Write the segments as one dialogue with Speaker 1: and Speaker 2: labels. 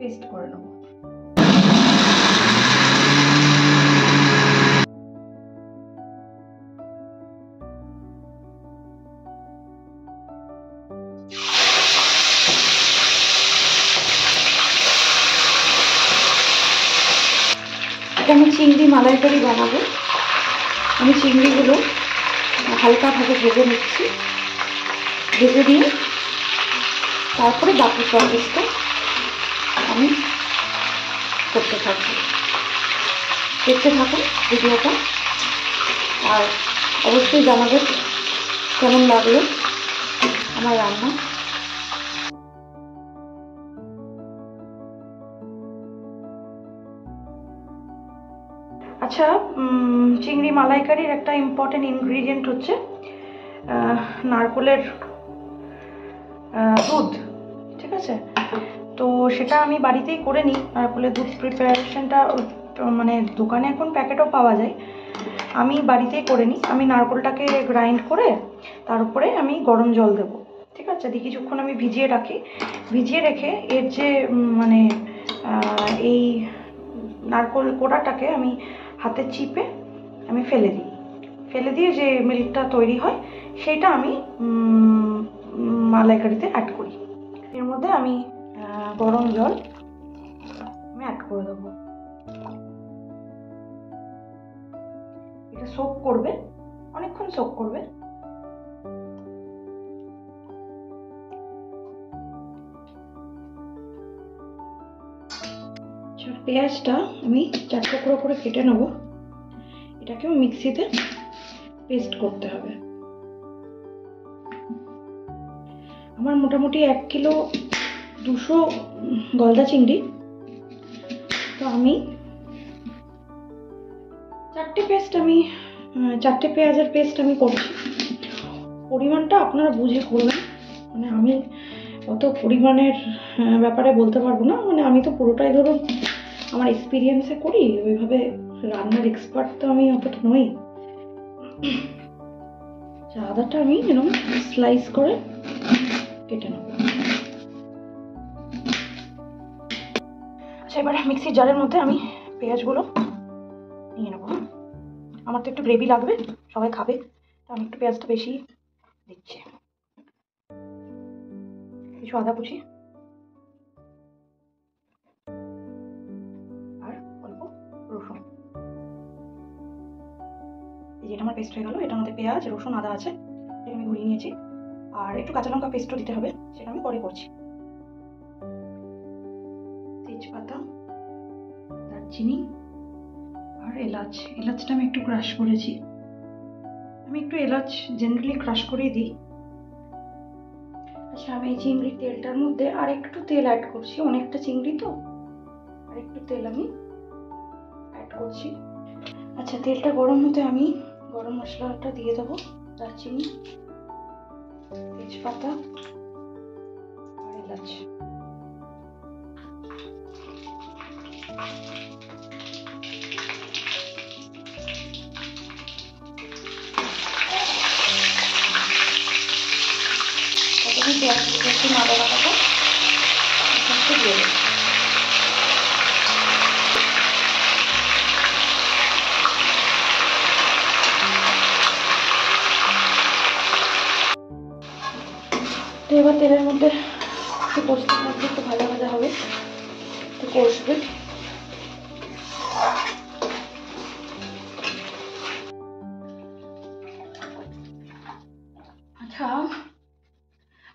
Speaker 1: Paste করে নেব। আমি চিংড়ি মালাইকারি বানাবো। আমি চিংড়িগুলো হালকাভাবে ভেজে নিচ্ছি। ভেজে দিয়ে তারপরে বাকি প্রসেসটা আমি করতে থাকবো। দেখতে থাকুন ভিডিওটা, আর অবশ্যই জানাবেন কেমন লাগলো আমার রান্না। আচ্ছা, চিংড়ি মালাইকারির একটা ইম্পর্টেন্ট ইনগ্রিডিয়েন্ট হচ্ছে নারকেলের দুধ। ঠিক আছে, তো সেটা আমি বাড়িতেই করে নিই। নারকেলের দুধ প্রিপারেশনটা মানে দোকানে এখন প্যাকেটও পাওয়া যায়, আমি বাড়িতেই করে নিই। আমি নারকেলটাকে গ্রাইন্ড করে তার উপরে আমি গরম জল দেবো। ঠিক আছে, দিয়ে কিছুক্ষণ আমি ভিজিয়ে রাখি। ভিজিয়ে রেখে এর যে মানে এই নারকেল কোড়াটাকে আমি হাতে চিপে আমি ফেলে দিই। ফেলে দিয়ে যে মিল্কটা তৈরি হয় সেইটা আমি মালাইকারিতে অ্যাড করি। এর মধ্যে আমি গরম জল আমি অ্যাড করে দেবো। এটা সোক করবে, অনেকক্ষণ সোক করবে। পেঁয়াজটা আমি 4 টুকরো করে কেটে নেব। এটাকেও মিক্সিতে পেস্ট করতে হবে। আমার মোটামুটি 1 কিলো 200 গলদা চিংড়ি, তো আমি 4টে পেঁয়াজের পেস্ট আমি করছি। পরিমাণটা আপনারা বুঝে করবেন, মানে আমি অত পরিমাণের ব্যাপারে বলতে পারবো না। মানে আমি তো পুরোটাই ধরুন আমার এক্সপিরিয়েন্সে করি, ওইভাবে রান্নার এক্সপার্ট তো আমি অতটা নই। আদাটা আমি এরকম স্লাইস করে কেটে নেব। আচ্ছা, এবার মিক্সির জারের মধ্যে আমি পেঁয়াজগুলো নিয়ে নেব। আমার তো একটু গ্রেভি লাগবে, সবাই খাবে, তো আমি একটু পেঁয়াজটা বেশি দিচ্ছি। কিছু আদা কুচি আর অল্প রসুন। এই যেটা আমার পেস্ট হয়ে গেল, এটার মধ্যে পেঁয়াজ, রসুন, আদা আছে, এটা আমি ঘুরিয়ে নিয়েছি। আর একটু কাঁচা লঙ্কা পেস্টও দিতে হবে, সেটা আমি পরে করছি। তেজপাতা, দারচিনি আর এলাচ। এলাচটা আমি একটু ক্রাশ করেছি। আমি একটু এলাচ জেনারেলি ক্রাশ করে দিই। আচ্ছা, আমি এই চিংড়ির তেলটার মধ্যে আর একটু তেল অ্যাড করছি। অনেকটা চিংড়ি তো, আর একটু তেল আমি অ্যাড করছি। আচ্ছা, তেলটা গরম হতে আমি গরম মশলাটা দিয়ে দেবো। দারচিনি, তেজপাতা আর এলাচ। প্রথমে পেঁয়াজটা একটু আদা বাটাটা একটু দিয়ে দেবো। তো এবার তেলের মধ্যে একটু কষতে থাকবে, একটু ভাজা ভাজা হবে, একটু কষবে। আচ্ছা,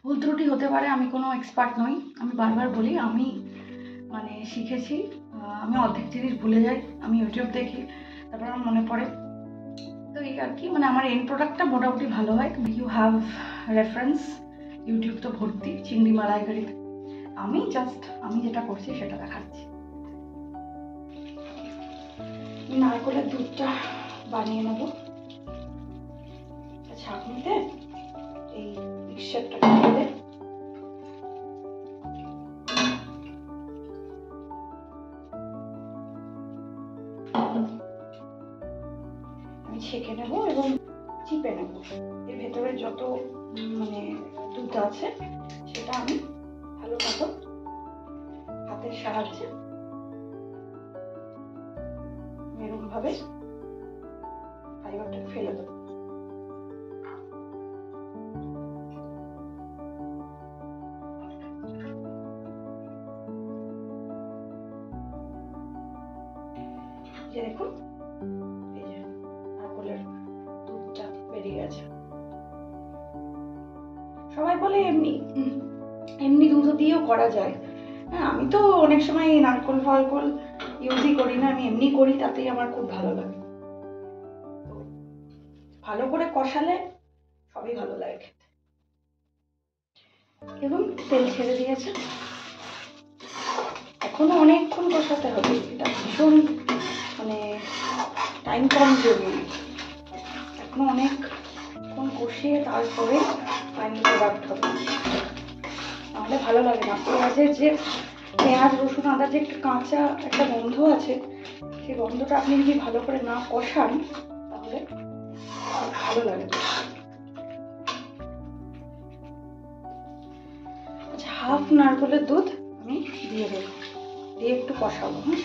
Speaker 1: ভুল ত্রুটি হতে পারে, আমি কোনো এক্সপার্ট নই। আমি বারবার বলি, আমি মানে শিখেছি। আমি অর্ধেক জিনিস ভুলে যাই, আমি ইউটিউব দেখি, তারপর আমার মনে পড়ে। তো এই আর কি, মানে আমার এন্ড প্রোডাক্টটা মোটামুটি ভালো হয়। ইউ হ্যাভ রেফারেন্স, ইউটিউব তো ভর্তি চিংড়ি মালাইকারিতে। আমি যেটা করছি সেটা দেখাচ্ছি। নারকেলের দুধটা বানিয়ে নেব ছাঁকনিতে। এই মিক্সচারটা ঢেলে আমি ছেঁকে নেব এবং চিপে নেব। এর ভেতরে যত মানে দুধ আছে সেটা আমি ভালো মতো হাতের সাহায্যে এরকম ভাবে ফাইবারটাকে ফেলে দেবো। দেখুন এই যে নারকোলের দুধটা বেরিয়ে গেছে। সবাই বলে এমনি এমনি দুধ দিয়েও করা যায়। হ্যাঁ, আমি তো অনেক সময় নারকোল ফালকোল ইউজই করি না, আমি এমনি করি, তাতেই আমার খুব ভালো লাগে। ভালো করে কষালে সবই ভালো লাগে খেতে। এবং তেল ছেড়ে দিয়েছে, এখনো অনেকক্ষণ কষাতে হবে, এটা ভীষণ মানে টাইম কনজিউমিং। এখনো অনেকক্ষণ কষিয়ে তারপরে ফাইনাল প্রোডাক্ট হবে, নাহলে ভালো লাগে না। পেঁয়াজের যে পেঁয়াজ রসুন আদা যে একটা কাঁচা একটা গন্ধ আছে, সেই গন্ধটা আপনি যদি ভালো করে না কষান তাহলে ভালো লাগে। আচ্ছা, হাফ নারকেলের দুধ আমি দিয়ে দেবো, দিয়ে একটু কষাবো। হ্যাঁ,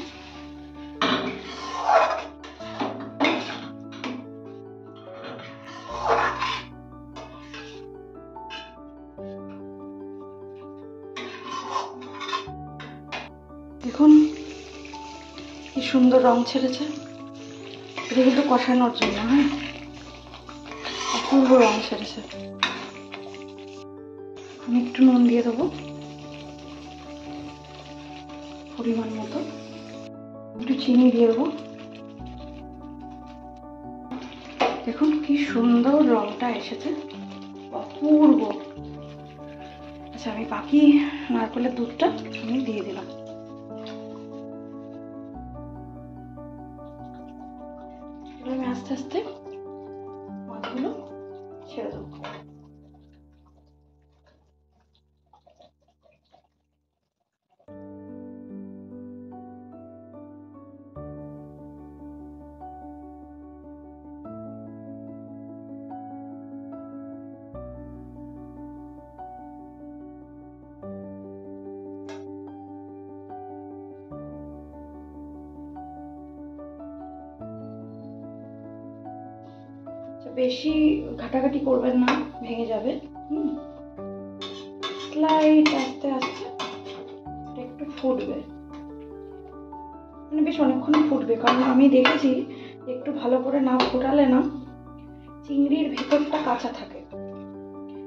Speaker 1: দেখুন কি সুন্দর রং ছেড়েছে, এটা কিন্তু কষানোর জন্য। হ্যাঁ, অপূর্ব রং ছেড়েছে। আমি একটু নুন দিয়ে দেবো পরিমাণ মতো, একটু চিনি দিয়ে দেবো। দেখুন কি সুন্দর রংটা এসেছে, অপূর্ব। আচ্ছা, আমি বাকি নারকেলের দুধটা আমি দিয়ে দিলাম। এবার আমি আস্তে আস্তে মাছগুলো ছেড়ে দেবো। বেশি ঘাটাঘাটি করবেন না, ভেঙে যাবে। স্লাইড আস্তে আস্তে একটু ফুটবে, মানে বেশ অনেকক্ষণ ফুটবে, কারণ আমি দেখেছি একটু ভালো করে না ফোটালে না চিংড়ির ভেতরটা কাঁচা থাকে,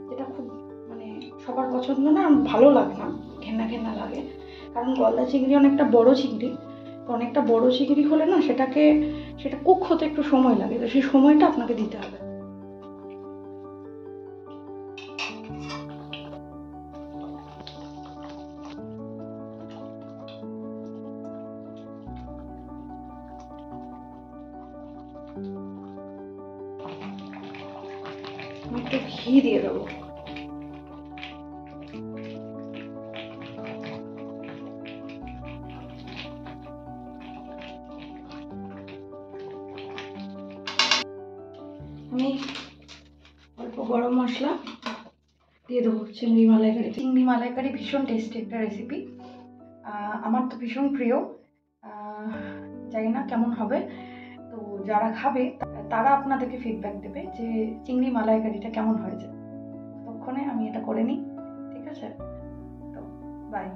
Speaker 1: যেটা খুব মানে সবার পছন্দ না, ভালো লাগে না, ঘেন্না ঘেন্না লাগে। কারণ গলদা চিংড়ি অনেকটা বড় চিংড়ি, তো অনেকটা বড় চিংড়ি হলে না সেটা কুক হতে একটু সময় লাগে, তো সেই সময়টা আপনাকে দিতে হবে। আমি একটু ঘি দিয়ে দেবো। আমি অল্প গরম মশলা দিয়ে দেবো। চিংড়ি মালাইকারি ভীষণ টেস্টি একটা রেসিপি, আমার তো ভীষণ প্রিয়। জানি না কেমন হবে, তো যারা খাবে তারা আপনাদেরকে ফিডব্যাক দেবে যে চিংড়ি মালাইকারিটা কেমন হয়েছে। ততক্ষণে আমি এটা করে নিই, ঠিক আছে? তো বাই।